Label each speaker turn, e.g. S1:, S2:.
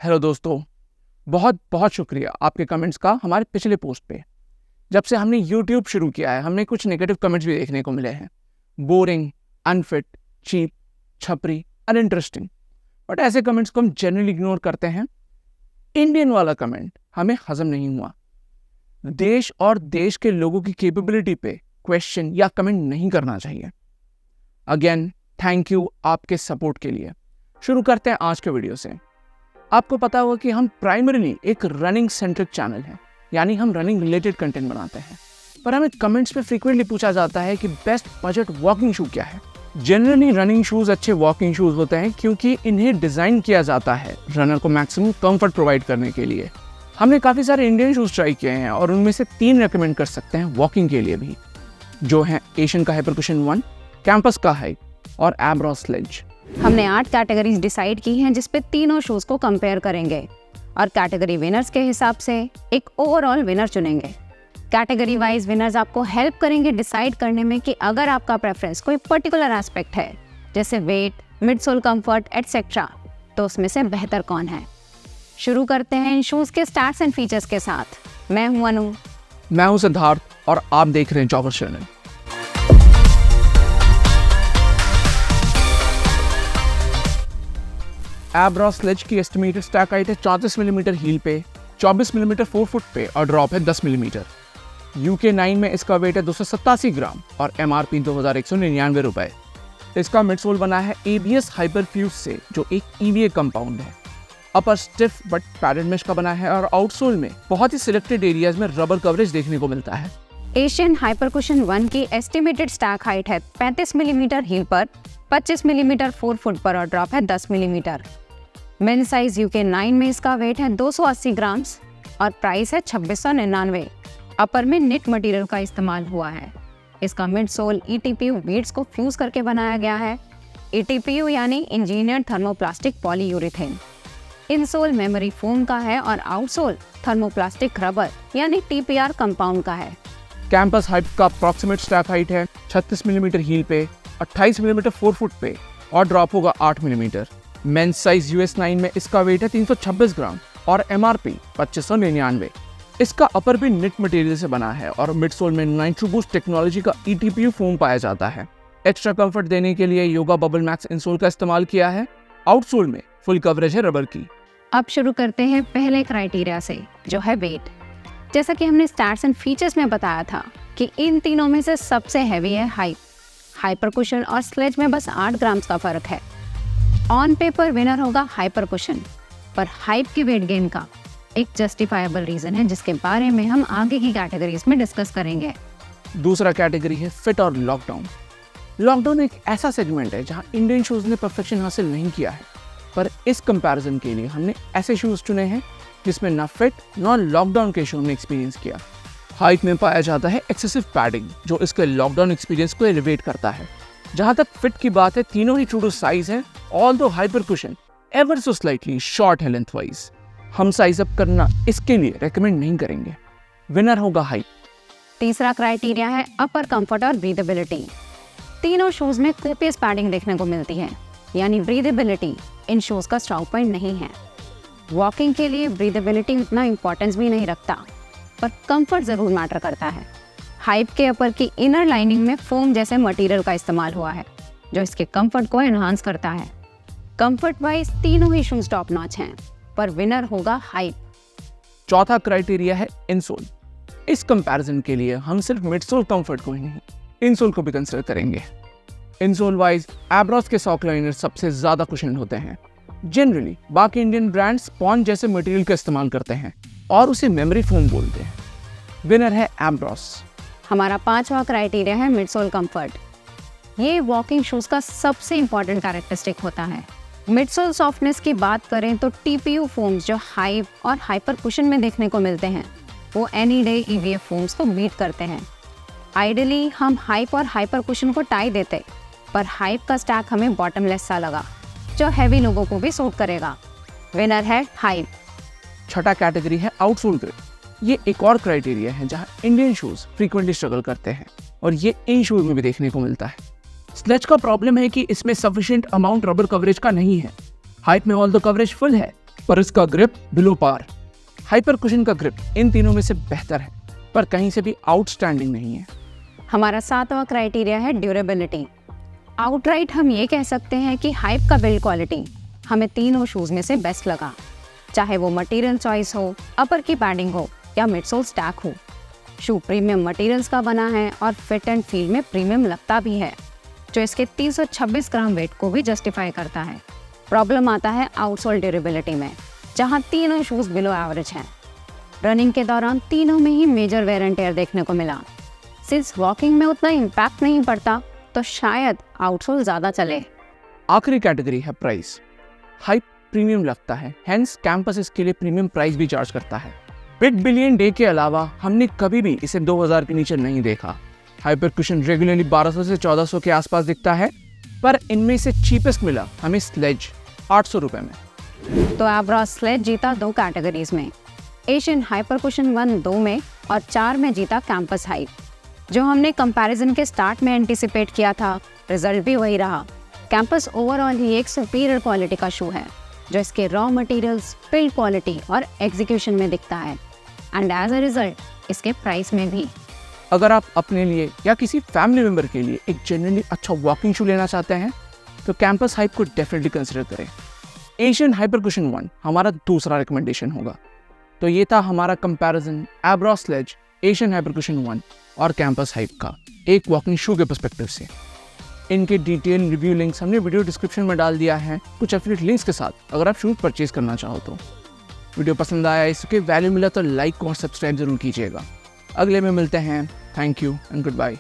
S1: Hello दोस्तों, बहुत बहुत शुक्रिया आपके कमेंट्स का हमारे पिछले पोस्ट पे। जब से हमने यूट्यूब शुरू किया है हमने कुछ नेगेटिव कमेंट्स भी देखने को मिले हैं। बोरिंग, अनफिट, चीप, छपरी, अनइंटरेस्टिंग। बट ऐसे कमेंट्स को हम जनरली इग्नोर करते हैं। इंडियन वाला कमेंट हमें हजम नहीं हुआ। देश और देश के लोगों की कैपेबिलिटी पे क्वेश्चन या कमेंट नहीं करना चाहिए। अगेन थैंक यू आपके सपोर्ट के लिए। शुरू करते हैं आज के वीडियो से। आपको पता होगा कि हम प्राइमरीली एक रनिंग सेंट्रिक चैनल है, यानी हम रनिंग रिलेटेड कंटेंट बनाते हैं। पर हमें कमेंट्स में फ्रीक्वेंटली पूछा जाता है कि बेस्ट बजट वॉकिंग शू क्या है। जनरली रनिंग शूज अच्छे वॉकिंग शूज होते हैं क्योंकि इन्हें डिजाइन किया जाता है रनर को मैक्सिमम कंफर्ट प्रोवाइड करने के लिए। हमने काफी सारे इंडियन शूज ट्राई किए हैं और उनमें से 3 रेकमेंड कर सकते हैं वॉकिंग के लिए भी, जो है एशियन का हाइपरकुशन 1, कैंपस का हाइप और एब्रॉस स्लेज।
S2: हमने 8 कैटेगरीज डिसाइड की हैं जिस पे तीनों शूज को कंपेयर करेंगे और कैटेगरी विनर्स के हिसाब से एक ओवरऑल विनर चुनेंगे। कैटेगरी वाइज विनर्स आपको हेल्प करेंगे डिसाइड करने में कि अगर आपका प्रेफरेंस कोई पर्टिकुलर एस्पेक्ट है, जैसे weight, midsole comfort etcetera, तो उसमें से बेहतर कौन है। शुरू करते हैं इन शूज के स्टैट्स एंड फीचर्स के साथ। मैं हूं अनु।
S1: मैं हूं सिद्धार्थ और आप देख रहे हैं जॉगर चैनल। एब्रॉस स्लेज की एस्टिमेटेड स्टैक हाइट है 34 मिलीमीटर हील पे, 24 मिलीमीटर 4 फुट पे और ड्रॉप है 10 मिलीमीटर। UK 9 में इसका वेट है 287 ग्राम और MRP 2199 रुपए। इसका मिडसोल बना है ABS हाइपरफ्यूज से, जो एक EVA कंपाउंड है। अपर स्टिफ बट पैडेड मेश का बना है और आउटसोल में बहुत ही सिलेक्टेड एरियाज में रबर कवरेज देखने को मिलता है।
S2: एशियन हाइपरकुशन 1 की एस्टिमेटेड स्टैक हाइट है 35 मिलीमीटर हील पर, 25 मिलीमीटर 4 फुट पर और ड्रॉप है 10 मिलीमीटर। मेन साइज UK 9 में इसका वेट है 280 ग्राम्स और प्राइस है 2699। अपर में निट मटेरियल का इस्तेमाल हुआ है। इसका मिड सोल ETPU बीड्स को फ्यूज करके बनाया गया है। ETPU यानी engineered thermoplastic polyurethane. Insole memory foam का है और आउटसोल थर्मोप्लास्टिक रबर यानी TPR कंपाउंड का है।
S1: कैंपस हाइप का अप्रॉक्सीमेट स्टैक हाइट है 36 मिलीमीटर हील पे, 28 मिलीमीटर 4 फुट पे और ड्रॉप होगा 8 मिलीमीटर। मेंस साइज US 9 में इसका वेट है 326 ग्राम और MRP 2599। इसका अपर भी निट मटेरियल से बना है और मिडसोल में नाइट्रो बूस्ट टेक्नोलॉजी का ETPU फोम पाया जाता है। एक्स्ट्रा कंफर्ट देने के लिए योगा बबल मैक्स इंसोल का इस्तेमाल किया है। आउटसोल में फुल कवरेज है रबर की।
S2: अब शुरू करते हैं पहले क्राइटेरिया से, जो है वेट। जैसा कि हमने स्टैट्स एंड फीचर्स में बताया था कि इन तीनों में से सबसे हैवी है हाइप। हाइपरकुशन और स्लेज में बस 8 ग्राम्स का फर्क है। ऑन पेपर विनर होगा हाइपरकुशन, पर हाइप के वेट गेन का एक जस्टिफाइबल रीजन है जिसके बारे में हम आगे की कैटेगरीज में डिस्कस करेंगे।
S1: दूसरा कैटेगरी है फिट और लॉकडाउन। लॉकडाउन एक ऐसा सेगमेंट है जहां इंडियन शूज ने परफेक्शन हासिल नहीं किया है, पर इस कंपैरिजन के लिए हमने ऐसे शूज चुने हैं जिसमें ना फिट ना लॉकडाउन के शो में एक्सपीरियंस किया। हाइप में पाया जाता है एक्सेसिव पैडिंग, जो इसके लॉकडाउन एक्सपीरियंस को एलिवेट करता है। जहां तक फिट की बात है, तीनों ही ट्रू टू साइज है, although Hyper Cushion ever so slightly short है लेंथ वाइज। हम साइज अप करना इसके लिए रेकमेंड नहीं करेंगे। विनर होगा हाइप।
S2: तीसरा क्राइटेरिया है अपर कंफर्ट और ब्रीदेबिलिटी। तीनों शूज में कोपियस पैडिंग देखने को मिलती है, यानी ब्रीदेबिलिटी इन शूज का स्ट्रॉन्ग पॉइंट नहीं है। वॉकिंग के लिए ब्रीदेबिलिटी उतना इंपॉर्टेंस भी नहीं रखता, पर कंफर्ट जरूर मैटर करता है। हाइप के अपर की इनर लाइनिंग में फोम जैसे मटेरियल का इस्तेमाल हुआ है, जो इसके कंफर्ट को एनहांस करता है। कंफर्ट वाइज तीनों ही शूज टॉप नॉच हैं, पर विनर होगा हाइप।
S1: चौथा क्राइटेरिया है इनसोल। इस कंपैरिजन के लिए हम सिर्फ मिडसोल कंफर्ट को ही नहीं, इनसोल को भी कंसिडर करेंगे। इनसोल वाइज एब्रॉस के सॉक लाइनर सबसे ज्यादा कुशनड होते हैं। जनरली बाकी इंडियन ब्रांड्स स्पॉन्ज जैसे मटेरियल का इस्तेमाल करते हैं और उसे मेमोरी फोम बोलते हैं। विनर है एब्रॉस।
S2: हमारा पांचवा क्राइटेरिया है मिडसोल कंफर्ट। ये वॉकिंग शूज का सबसे इंपॉर्टेंट कैरेक्टरिस्टिक होता है। मिडसोल सॉफ्टनेस की बात करें तो TPU फोम्स जो हाइप और हाइपरकुशन में देखने को मिलते हैं, वो एनी डे EVA फोम्स को बीट करते हैं। आइडियली हम हाइप और हाइपरकुशन को टाई देते, पर हाइप का स्टैक हमें बॉटमलेस सा लगा, जो हैवी लोगों को भी सूट करेगा। विनर है हाइप।
S1: छठा कैटेगरी है आउटसोल ग्रिप। ये एक और क्राइटेरिया है जहां इंडियन शूज फ्रीक्वेंटली स्ट्रगल करते हैं और ये इन शूज में भी देखने को मिलता है। स्लेज का प्रॉब्लम है कि इसमें सफिशिएंट अमाउंट रबर कवरेज का नहीं है। हाइप में ऑल द कवरेज फुल है, पर इसका grip below par. Hyper cushion का ग्रिप इन तीनों में से बेहतर है, पर कहीं से भी आउटस्टैंडिंग नहीं है।
S2: हमारा 7वां क्राइटेरिया है ड्यूरेबिलिटी। आउटराइट हम ये कह सकते हैं कि हाइप का बिल्ड क्वालिटी हमें तीनों शूज़ में से बेस्ट लगा, चाहे वो मटेरियल चॉइस हो, अपर की पैडिंग हो या मिडसोल स्टैक हो। शू प्रीमियम मटेरियल्स का बना है और फिट एंड फील में प्रीमियम लगता भी है, जो इसके 326 ग्राम वेट को भी जस्टिफाई करता है। प्रॉब्लम आता है आउटसोल ड्यूरेबिलिटी में, जहाँ तीनों शूज़ बिलो एवरेज हैं। रनिंग के दौरान तीनों में ही मेजर वेयर एंड टेयर देखने को मिला। सिंस वॉकिंग में उतना इम्पैक्ट नहीं पड़ता, तो शायद आउटसोल ज़्यादा चले।
S1: आखिरी कैटेगरी है प्राइस। हाइप प्रीमियम लगता है, हेंस कैंपस इसके लिए प्रीमियम प्राइस भी चार्ज करता है। बिग बिलियन डे के अलावा हमने कभी भी इसे 2000 के नीचे नहीं देखा। हाइपर कुशन रेगुलरली 1200 से 1400 के आसपास दिखता है, पर इनमें से चीपेस्ट मिला हमें स्लेज 800 रुपये में।
S2: तो एब्रॉस स्लेज जीता 2 कैटेगरीज में, एशियन हाइपर कुशन 1 2 में और 4 में जीता कैंपस हाइप। जो हमने कंपैरिजन के स्टार्ट में एंटिसिपेट किया था, रिजल्ट भी वही रहा। कैंपस ओवरऑल ही एक सुपीरियर क्वालिटी का शू है, जो इसके रॉ मटेरियल्स, बिल्ड क्वालिटी और एग्जीक्यूशन में दिखता है, एंड एज अ रिजल्ट इसके प्राइस में भी।
S1: अगर आप अपने लिए या किसी फैमिली मेम्बर के लिए एक जेन्युइनली अच्छा वॉकिंग शू लेना चाहते हैं, तो कैंपस हाइप को डेफिनेटली कंसिडर करें। एशियन हाइपर कुशन 1 हमारा दूसरा रिकमेंडेशन होगा। तो ये था हमारा comparison Abros Sledge, Asian Hyper Cushion 1 और कैंपस हाइप का एक वॉकिंग शू के पर्सपेक्टिव से। इनके डिटेल रिव्यू लिंक्स हमने वीडियो डिस्क्रिप्शन में डाल दिया है, कुछ एफिलिएट लिंक्स के साथ, अगर आप शूज परचेज करना चाहो तो। वीडियो पसंद आया, इसके वैल्यू मिला तो लाइक और सब्सक्राइब जरूर कीजिएगा। अगले में मिलते हैं। Thank you and good bye.